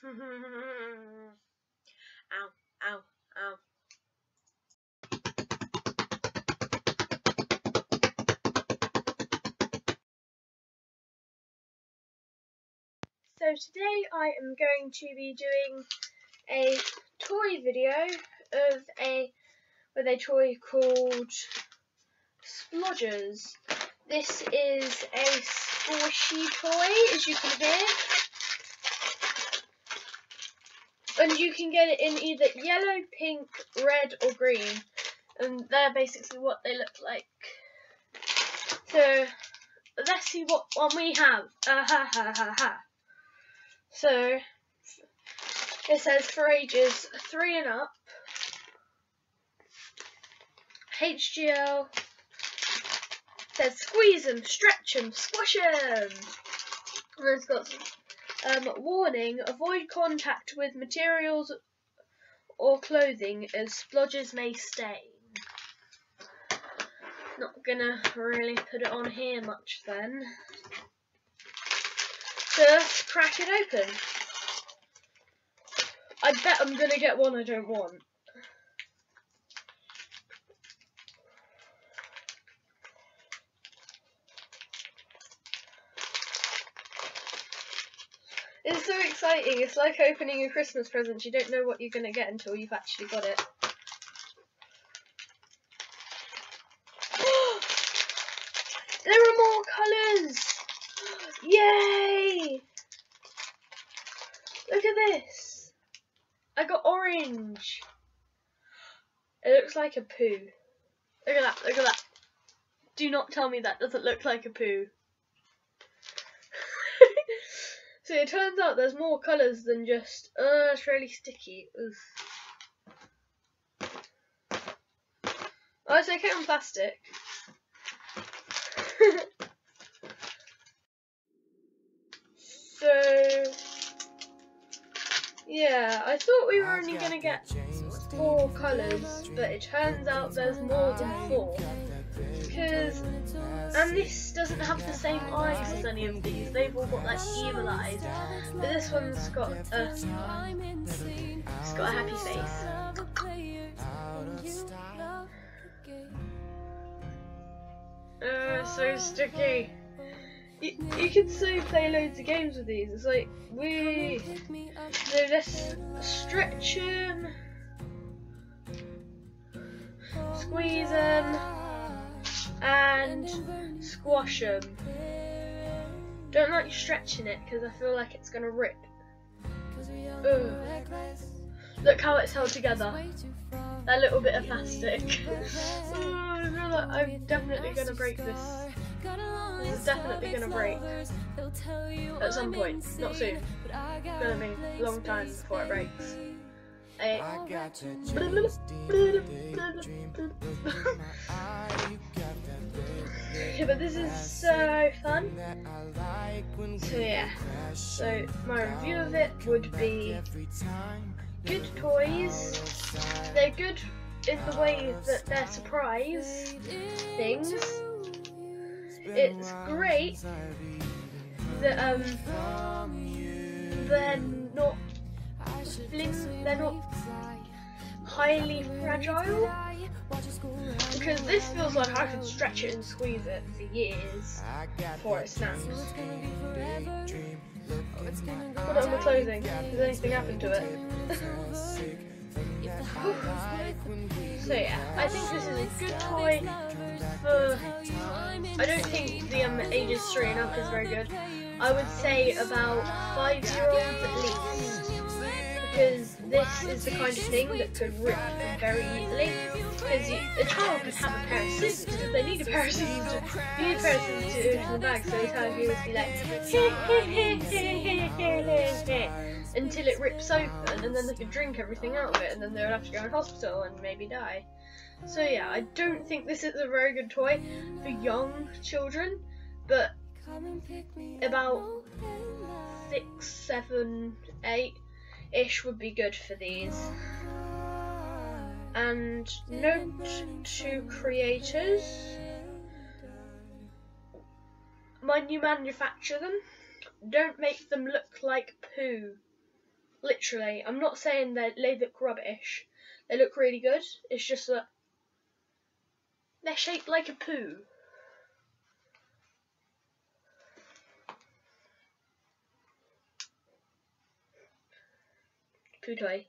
Ow, ow, ow. So today I am going to be doing a toy video of with a toy called Splodgers. This is a squishy toy, as you can hear. And you can get it in either yellow, pink, red or green. And they're basically what they look like. So, let's see what one we have. So, it says for ages 3 and up. HGL. Says squeeze them, stretch them, squish them. And it's got warning, avoid contact with materials or clothing as splodgers may stain. Not gonna really put it on here much then. So let's crack it open. I bet I'm gonna get one I don't want. It's so exciting. It's like opening a Christmas present. You don't know what you're going to get until you've actually got it. There are more colours! Yay! Look at this. I got orange. It looks like a poo. Look at that, look at that. Do not tell me that doesn't look like a poo. So it turns out there's more colours than just, it's really sticky. Oh, it's okay on plastic. So, yeah, I thought we were only going to get 4 colours, but it turns out there's more than 4. Because, and this doesn't have the same eyes as any of these, they've all got like evil eyes, but this one's got a happy face. So sticky. You could so play loads of games with these. It's like, so let's stretch them, squeeze them, and squash them. Don't like stretching it because I feel like it's gonna rip. Ugh. Look how it's held together. That little bit of plastic. I feel like I'm definitely gonna break this. This is definitely gonna break at some point. Not soon. It's gonna be a long time before it breaks. Yeah, but this is so fun. So yeah, so my review of it would be good toys. They're good in the way that they're surprise things. It's great that they're not highly fragile, because this feels like I could stretch it and squeeze it for years before it snaps. Put it on the clothing. Does anything happen to it? So yeah, I think this is a good toy for, I don't think the ages 3 and up is very good. I would say about 5-year-olds at least, because this is the kind of thing that could rip them very easily. Because a child could have a pair of scissors, if they need a pair of scissors to open the bag, so the child would be like, until it rips open, and then they could drink everything out of it, and then they would have to go in hospital and maybe die. So yeah, I don't think this is a very good toy for young children, but about 6, 7, 8-ish would be good for these. And note to creators, when you manufacture them, don't make them look like poo. Literally, I'm not saying that they look rubbish. They look really good. It's just that they're shaped like a poo. Poo toy.